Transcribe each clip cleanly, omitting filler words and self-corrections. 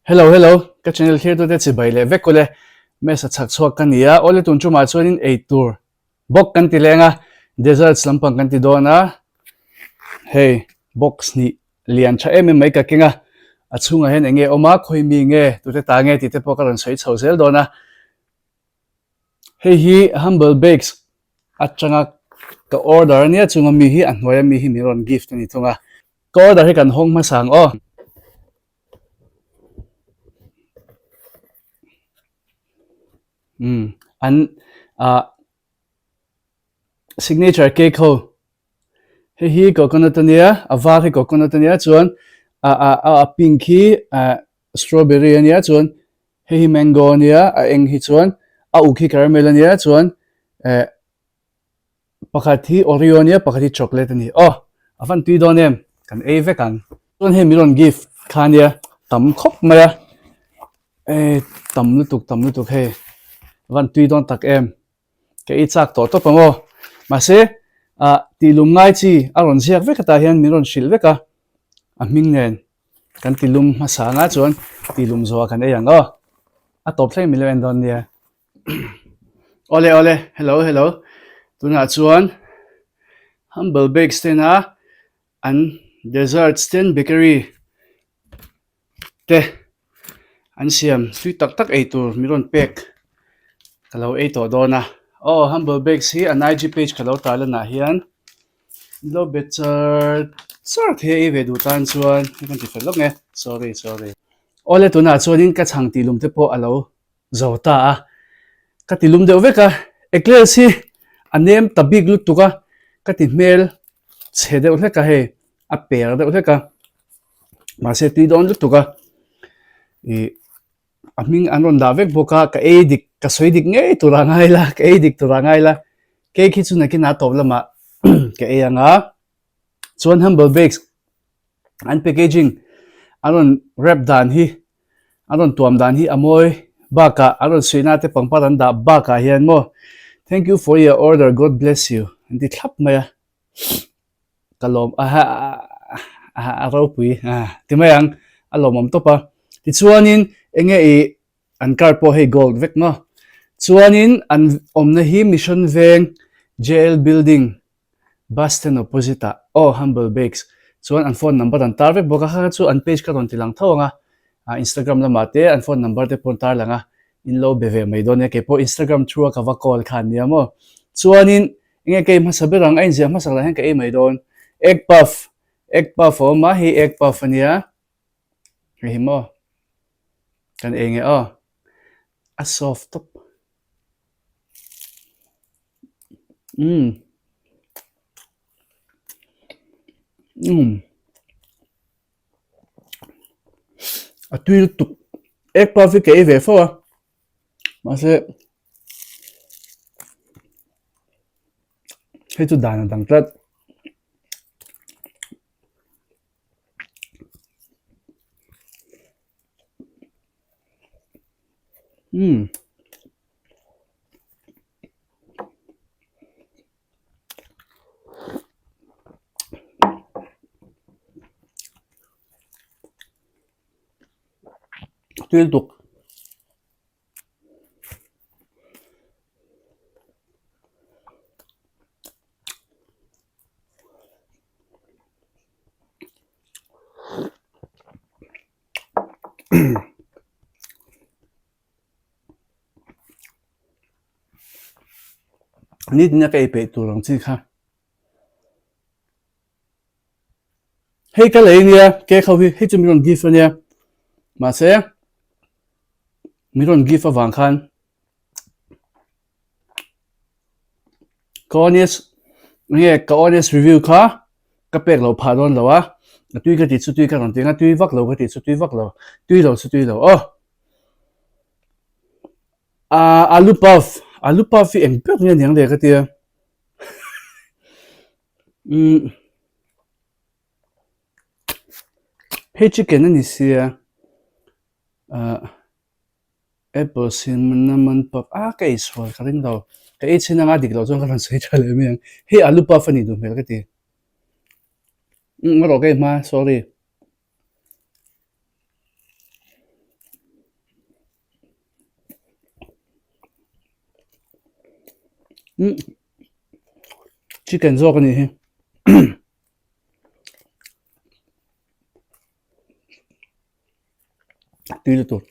Hello, ka channel here to te chi bai le vek ko le mesa chak chhuak kan nia ole tun chu ma chuanin ei tur bok kan ti lenga desserts lampang kan ti dona hey box ni lian tha em mai ka kinga achunga hen enge oma khoi mi nge tu te ta nge ti te pokaran sei chho sel dona hey hi humble bakes achanga ka order nia chunga mi hi an hoya mi hi miron gift ni thunga ka order he kan hong ma sang o an signature cake ho hi coconut ania avar hi coconut ania chuan a pink hi strawberry ania chuan hi mango ania a eng hi chuan a uk hi caramel ania chuan pakhat hi oreo ania pakhat hi chocolate ani avan tui don em kan ei ve kan chuan he miron gift khania tam khop maya tam lu tuk he van tui don tak em ke i chak to pamo ma se ti lum ngai chi a ron ziak vek ta hian mi ron shil veka a ming nen kan ti lum ma sa nga chuan ti lum zo kan e yang a top thlai mi le en don nia ole hello tuna chuan humble bakes ten ha an desserts ten bakery te an siam tui tak ei tur mi ron pek kalau ei to dona humble bakes hi an IG page kalau ta la na hian lo better sort he e ve du tan chuan kan ti fel lok nge sorry ole tuna chuanin ka chang ti lum te po alo zota a ka ti lum deuh veka eclair si anem tabik lut tuka ka ti mel che deuh hleka he a per deuh hleka ma se ti don lut tuka aming anon da vek boka ka e dik ka soi dik nge tura ngai la ka e dik tura ngai la ke khi chu na ki na top lama ke e anga chuan humble bakes an packaging aron wrap dan hi aron tuam dan hi amoi baka aron suina te pangparan da baka hian mo thank you for your order, god bless you ndi thlap maya kalom aro pui timayang alomom topa ti chuanin enge e an kar po hey gold vek no chuanin an omna hi mission veng JL building bus stand opposite humble bakes chuan an phone number an tar vek boka kha chu an page ka ron tilang thawanga Instagram la mate an phone number te pon tar langa in lo beve mai don ke po Instagram through ka va call khan nia mo chuanin enge ke ma saberang ain zia ma sakla hen ka e mai don egg puff ma hi egg puff ania hi mo kan enge a soft top a tui tuk egg puff ke e ve fo ma se he tu dan dang tlat tui tuk ni dina ka e pe tu rong chi kha hey ka lei nia ke khaw hi he chu mi ron gift ania ma se mi ron gift awang khan ka honest review kha ka pek lo pha don lo a tui ka ti chu tui ka ron tinga tui vak lo ka ti chu tui vak lo tui lo chu tui lo alu puff hi eng pek nia niang le ka tia hey chicken ani sia apple cinnamon puff ka iswal ka rin daw ka e china nga dik lo chong ka ran sei thale me hey alu puff ani du mel ka ti ngaro ke ma sorry chicken zo cái này hi tùy là tốt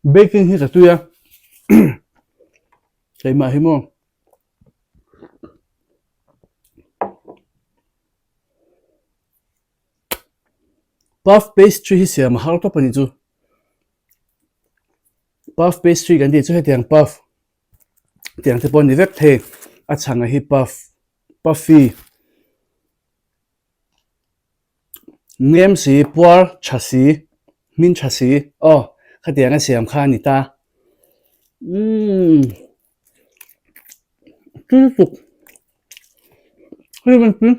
baking hi cả tùy à thấy mà hi mò puff pastry hi siam har to pani chu puff pastry kan di chu he tiang puff tiang te pon ni vek the a changa hi puffy ngem si puar chasi min chasi khá tiang a siam kha ni ta tui tục hay mình pin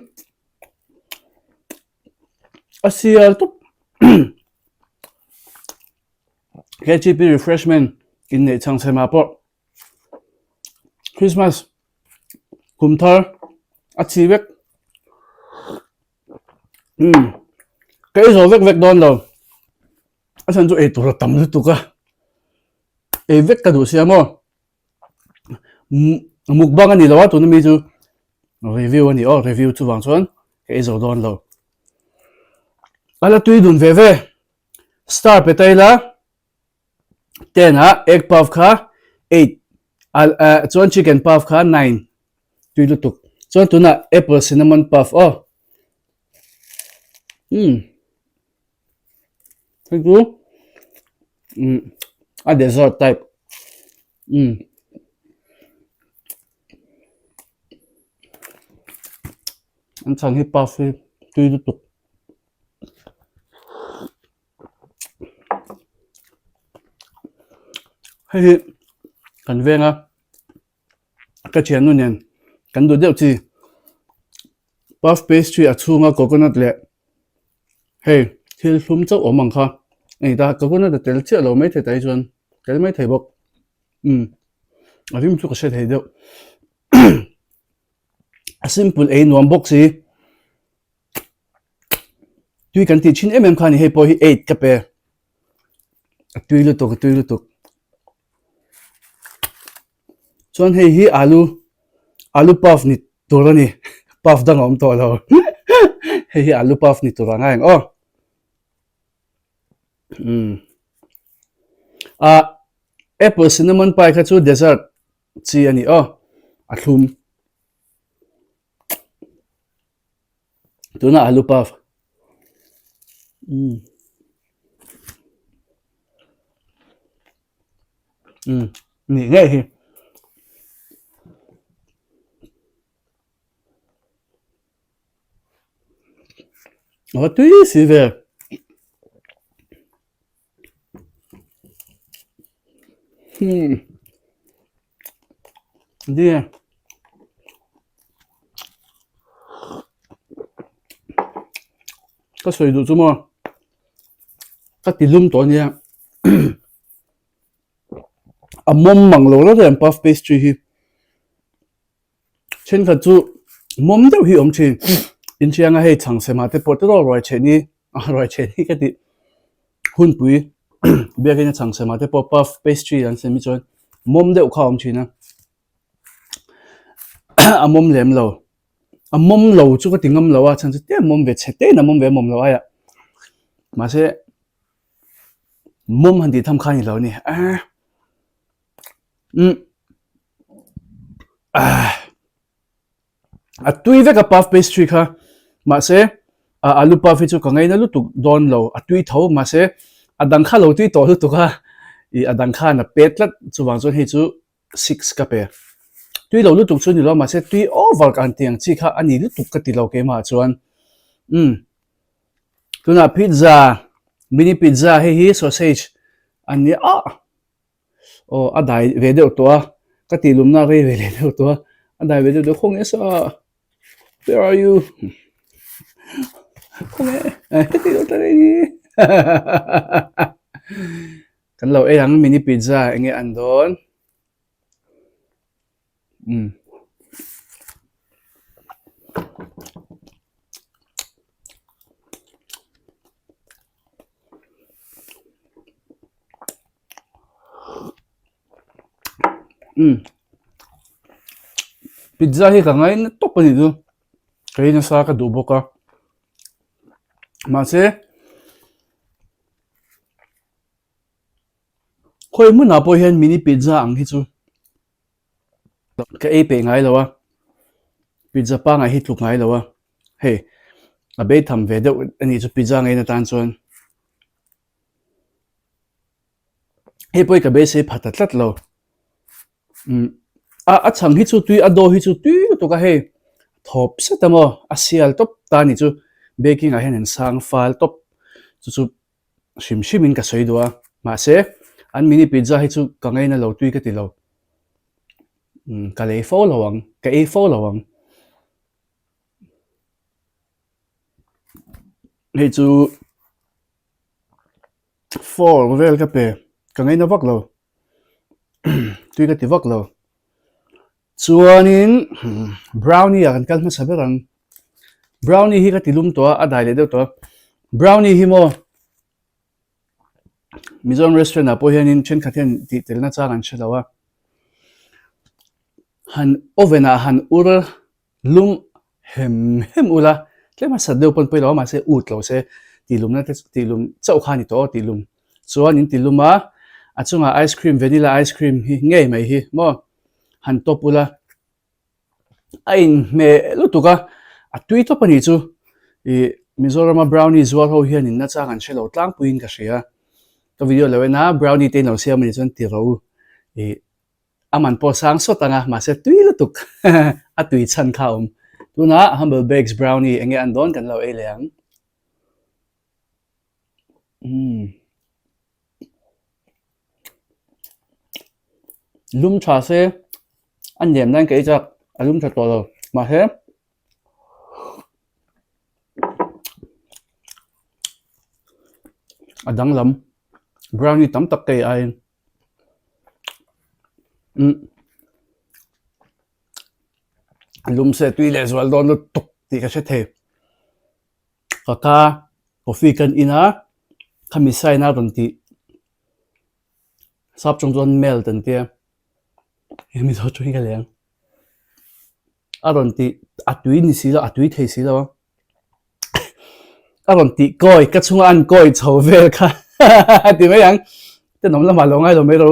a Sial tục cái chi pi refreshment in nei chang sema po Christmas kum thar a chi vek cái zo vek vek don lo a san chu e tur tam lu tu ka e vek ka du siamo mukbang ani lo tu na mi chu review ani review chu wang chuan cái zo don lo ala tui dun ve ve star pe taila 10 ha egg puff kha 8 chuan chicken puff kha 9 tui lu tuk chuan tuna apple cinnamon puff thank you a dessert type anh chang hi puff hi tui lu tuk hay kan venga ka chian nu nen kan du deuh chi puff pastry a chunga coconut le hey thil hlum chau omang kha ei ta coconut tel chi lo mai the tai chuan tel mai thei bok a rim chu ka se thei deuh a simple ei nuam bok si tui kan ti chin kha ni hei po hi 8 ka pe tui lu tuk chuan hei hi alu puff ni turani puff dang om to lo hei hi alu puff ni turanga eng apple cinnamon pie kha chu dessert chi ani a thlum tuna alu puff ni nge hi tui si ve đi có sôi đủ chưa mà các tí lum to nha mom mang lo đó là puff pastry hi trên cái chú mom đâu hi chi in chiang hay chẳng xem mà thế bỏ tới rồi cheni cái tí hun bùi bây giờ chẳng xem mà thế bỏ puff pastry anh xem mi chọn mom đâu không chi nè mom lem lo mom lo chú cái tiếng lo à chẳng chứ mom về chết na mom về mom lo à mà sẽ mom hành đi thăm khăn lo nè tui ve ka puff pastry kha ma se alu puff chu ka ngai na lu tu don lo tui tho ma se adang kha lo tui to lu tu kha I adang kha na petlat chu wang chon hi chu 6 ka pe tui lo lu tu chu ni lo ma se tui over kan tiang chi kha ani lu tu ka ti lo ke ma chuan tuna pizza mini pizza hi sausage ani adai ve deuh to ka ti lum na re ve le deuh to adai ve deuh khong esa where are you khong ti lo ta ni kan lo ang mini pizza enge andon pizza hi ka ngai na top ani du kai na sa ka du boka ma se khoi mu na po hian mini pizza ang hi chu ka e pe ngai lawa pizza pa ngai hi tluk ngai lawa he a be tham ve de ani chu pizza ngai na tan chon he poi ka be se phatat lat lo a chang hi chu tui a do hi chu tui to ka he thop se tamo a sial top ta ni chu baking a hen en sang fal top chu chu shim shim in ka soi do ma se an mini pizza hi chu ka ngai na lo tui ka ti lo ka le fo lawang ka e fo lawang he chu for vel ka pe ka ngai na vak lo tui ka ti vak lo chuanin brownie a kan kal ma saberang brownie hi ka ti lum to a dai le de to brownie hi mo Mizoram restaurant a po hianin chen khathian ti telna chang an chelawa han oven a han ur lum hem ula tlema sadeu pon poi lawa ma se ut lo se tilum na tilum chau khani to tilum chuanin tiluma achunga ice cream vanilla ice cream hi ngei mai hi mo han topula ain me lutuka a tui to pani chu I Mizoram brownie zual ho hianin na chang an chelo tlang puin ka hria to video lewe na brownie te no siam ni chon ti ro aman po sang so tanga ma se tui lutuk a tui chan kha tuna humble bakes brownie enge an don kan lo e leang lum cha se an nem nan ke chak alum cha to lo ma he adang lam brownie tam tak ke ai lum se tui le zwal don lu tuk ti ka se the kaka coffee kan ina khamisai na don ti sap chong don mel tan tia mi so chui ka leang aron ti atui ni si lo atui thei si lo aron ti koi ka chunga an koi chho vel kha ti mai yang te nom la ma lo ngai lo me ro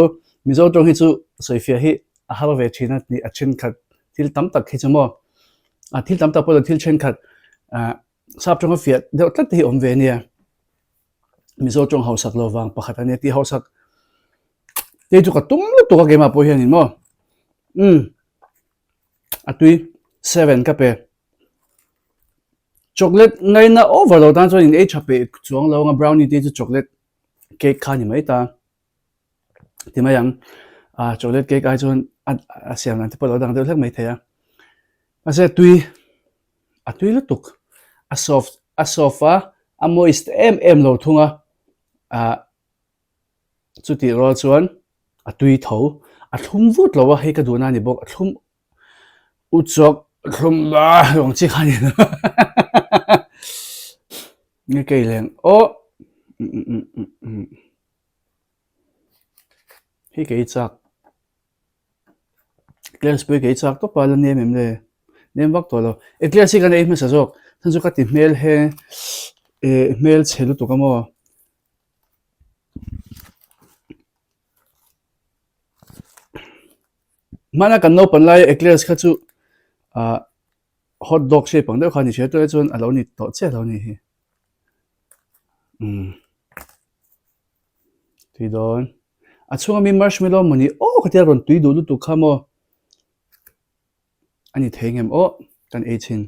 mi so chong hi chu soi fia hi a halo ve china ni a chin khat til tam tak hi chamo a til tam tak po til chen khat sap chong fia de tlat hi om ve nia mi so chong hau sak lo wang pakhat ani ti hau sak te chu ka tum lu to ka ge ma po hian in mo atui 7 ka pe chocolate ngai na overload tan chuan in e chape chuang lo nga brownie te chu chocolate cake kha ni mai ta ti mai yang chocolate cake ai chuan a siam nan te polo dang de hlek mai theya a se tui lu tuk a sofa a moist em lo thunga chu ti ro chuan a tui tho a thum vut lo wa he ka duna ni bok a thum uchok thum ba long chi khani nghe kỳ liền ô hi kỳ chak class pe kỳ chak to pala nem em le nem vak to lo e class ka nei me sa jok san ka ti mel he mel chelu to ka mo mana kan no pan lai e class kha chu hot dog shape pang de khani che to chon alo ni to che lo ni hi ti don a chunga mi marshmallow moni o khatia ron tui du lu tu khamo ani thengem o kan e chin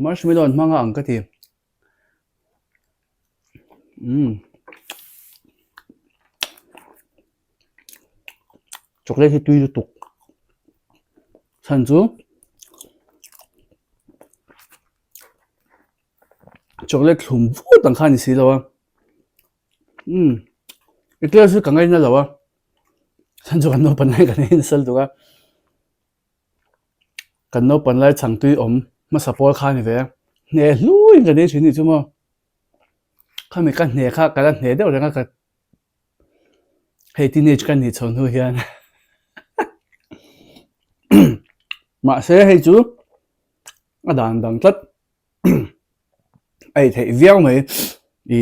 marshmallow manga ang ka ti chocolate hi tui lu tu san chu chocolate thum vu tang khani si lo itla su ka ngai na lo san chu kan no pan lai kan in sal tu ka kan no pan lai chang tui om ma sapol kha ni ve ne lui kan ni chini chu mo kha mi kan ne kha kan ne de ora ka hei teenage kan ni chon hu hian ma se hei chu a dan dang tlat ai thei viau mai i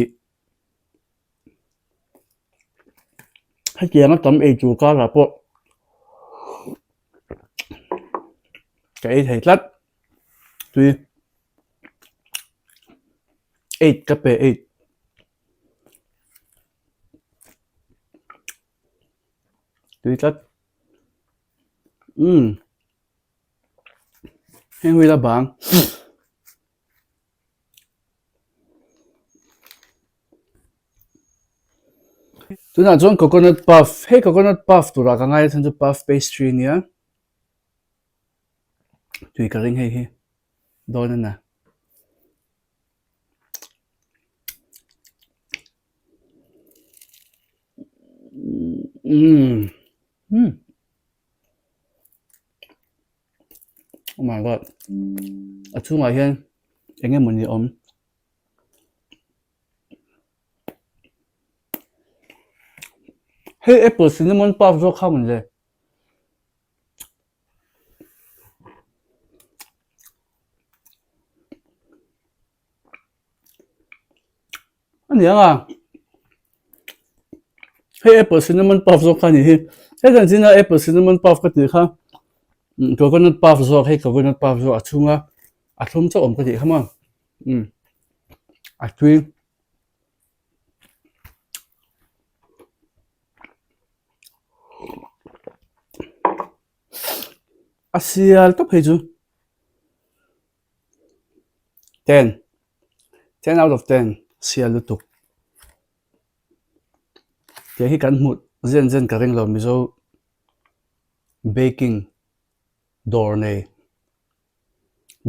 hay kia nó tấm ai chu ka la po cái thầy lát tuy 8 cấp 8 tuy lát hay huy là bang tu na chuan coconut puff hey coconut puff tu ra ka ngai than chu puff pastry nia tui ka ring hei hi do na na oh my god a chu ngai hian enge mun ni om hey apple cinnamon puff zo kha mun le anh nhớ à hey apple cinnamon puff zo kha ni hi hey kan jina apple cinnamon puff ka ti kha coconut puff zo hey coconut puff zo a chunga a thum cho om ka ti khama a tui a sial top hei chu 10 out of 10 sial lu tuk ke hi kan mut zen ka ring lo mi zo baking door nei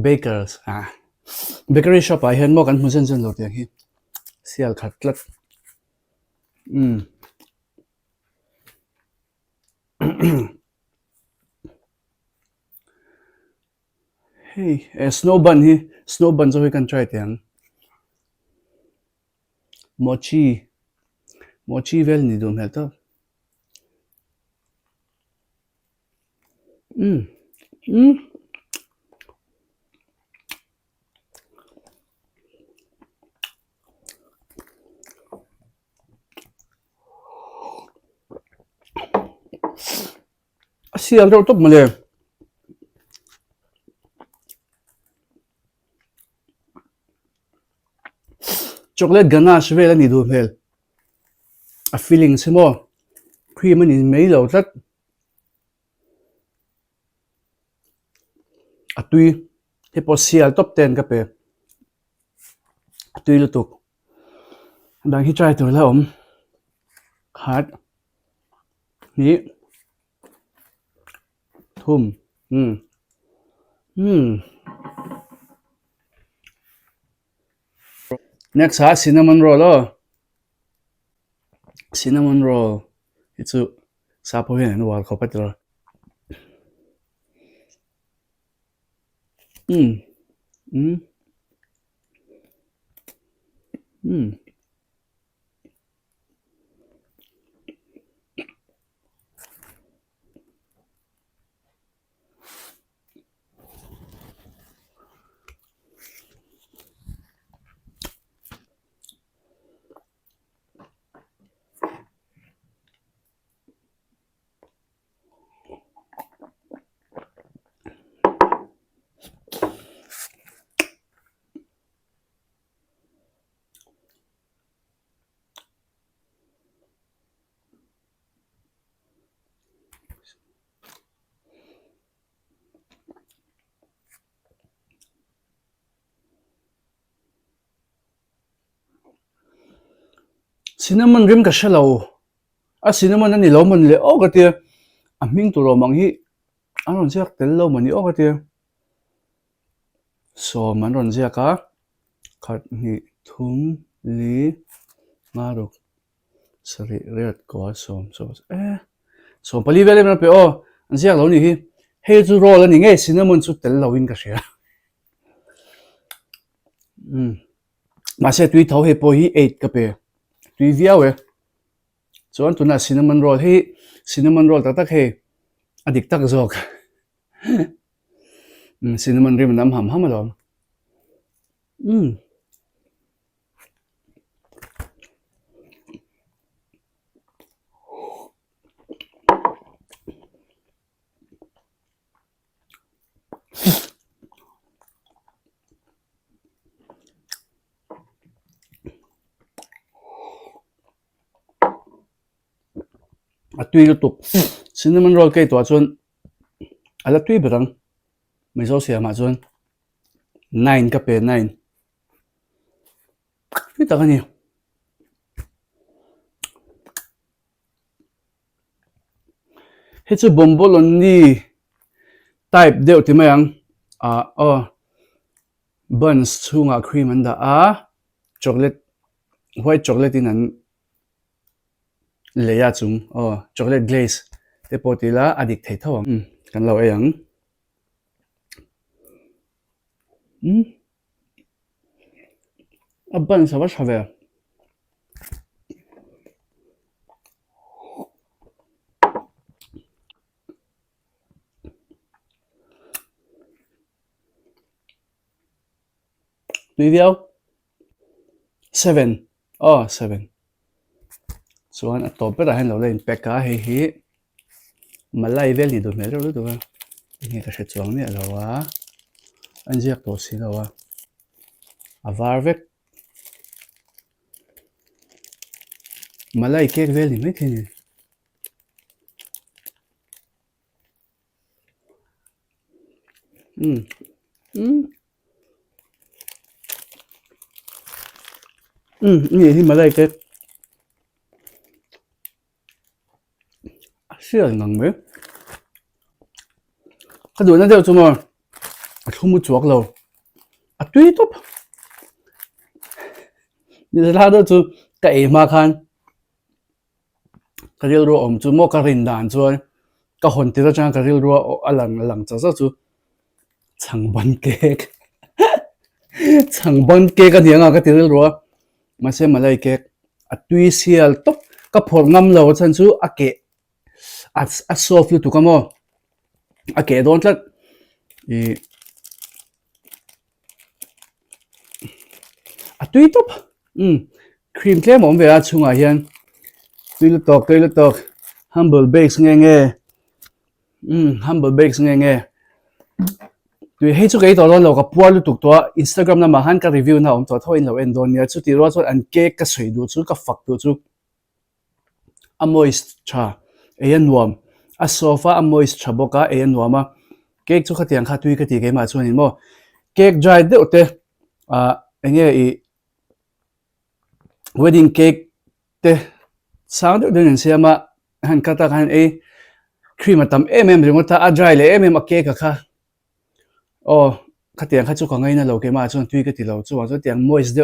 bakers bakery shop ai hen mo kan mu zen lo tiang hi sial khat tlat hey snow bun hi snow bun zo hi kan try tiang mochi vel ni dum hel to sial ro top male chocolate ganache vel ani dum hel a feeling simo cream ani mei lo tlat a tui he po sial top 10 ka pe tui lu tuk dang hi try tur la om khat ni thum next ha cinnamon roll cinnamon roll itu sapo hen wal ko patro cinnamon rim ka shalo a cinnamon ani lo mon le o ka tia a ming tu ro mang hi anon jak tel lo mani o ka tia so man ron zia ka khat ni thum li nga ro sari red ko som so so pali vele na pe o an siak lo ni hi he chu roll ani nge cinnamon chu tel lo in ka hria ma se tui thau he po hi 8 ka pe tui viau e chuan tuna cinnamon roll hi cinnamon roll tak tak he adik tak zok cinnamon rim nam ham ham lo a tui lu tuk cinnamon roll ke to chuan ala tui berang mai zo sia ma chuan 9 ka pe 9 ni tak ani he chu bombolon ni type deuh ti mai ang buns chunga cream an da a chocolate white chocolate in an leya chung chocolate glaze te potila adik thei thawang kan lo yang a buns awa shave Viau 7 7 chuan a top ra hen lo lein peka he hi malai vel ni do me ro do ni ka she chuang ni lo wa an jiak to si lo wa a var vek malai kek vel ni me thini ni hi malai kek sial nang me ka du na deuh chu mo a thumu chuak lo a tui top ni la do chu ka e ma khan ka ril ro om chu mo ka rin dan chuan ka hon ti ra chang ka ril ro alang cha cha chu changban kek changban kek ka dianga ka ti ril ro ma se malai kek a tui sial top ka phor ngam lo chan chu a ke a soft lu tu ka mo a ke don tlat a tui top cream tlem om ve a chunga hian tui lu tok humble bakes nge humble bakes nge tui he chu ke to lo ka puar lu tuk to Instagram na ma han ka review na om to thoin lo en don nia chu ti ro chu an cake ka soi du chu ka fak tu chu a moist cha en nuam a sofa a moist cha boka en nuama cake chu khatiang kha tui ka ti ke ma chuan in mo cake dry de ote enge I wedding cake te sang de den siama han kata kan cream atam ringota a dry le a cake kha khatiang kha chu ka ngai na lo ke ma chuan tui ka ti lo chu wa chu tiang moist de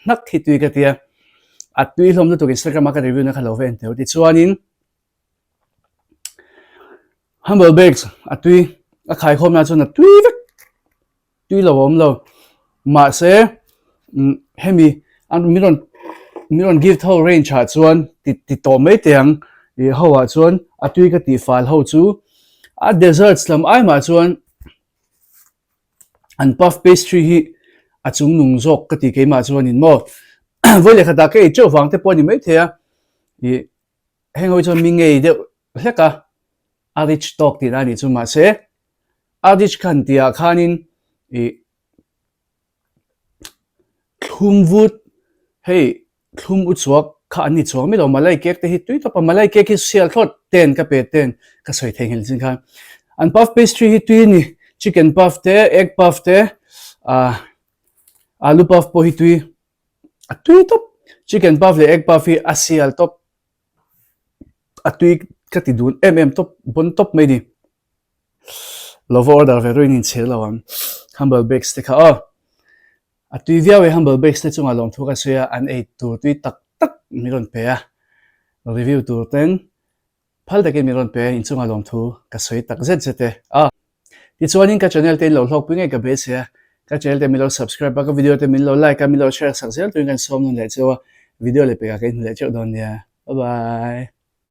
nak thi tui ka tia a tui hlom tu Instagram ka review na kha lo ven te ti chuan in humble bakes a tui a khai khom na chuan a tui lo om lo ma se hemi an miron give tho range ha chuan ti to mai tiang I ho wa chuan a tui ka ti fal ho chu a desserts lam ai ma chuan an puff pastry hi a chung nung zok ka ti ke ma chuan in mo voi le khata ke chau wang te poni mai thea I hengoi chuan mi ngei de hleka a rich talk ti ani chu ma se a rich khan tia khanin thum vut hey thum u chuak kha ani chuak mi lo malai cake te hi tui to pa malai cake hi sial thot 10 ka pe 10 ka soi theng hil jin khan an puff pastry hi tui ni chicken puff te egg puff te alu puff po hi tui a tui top chicken puff le egg puff hi a sial top a tui ka ti dun top bon top mai ni love order ve roin in chel lawan humble bakes te kha a tui viau humble bakes te chunga lom thuka soya an 8 tur tui tak tak miron pe a review tur ten phal takin miron pe in chunga lom thu ka soi tak zet zete a ti chuanin ka channel te lo hlok pingai ka be se ka channel te milo subscribe ka video te milo like ka milo share sak zel tu kan som nun le chawa video le pe ka ke le chaw don ya bye bye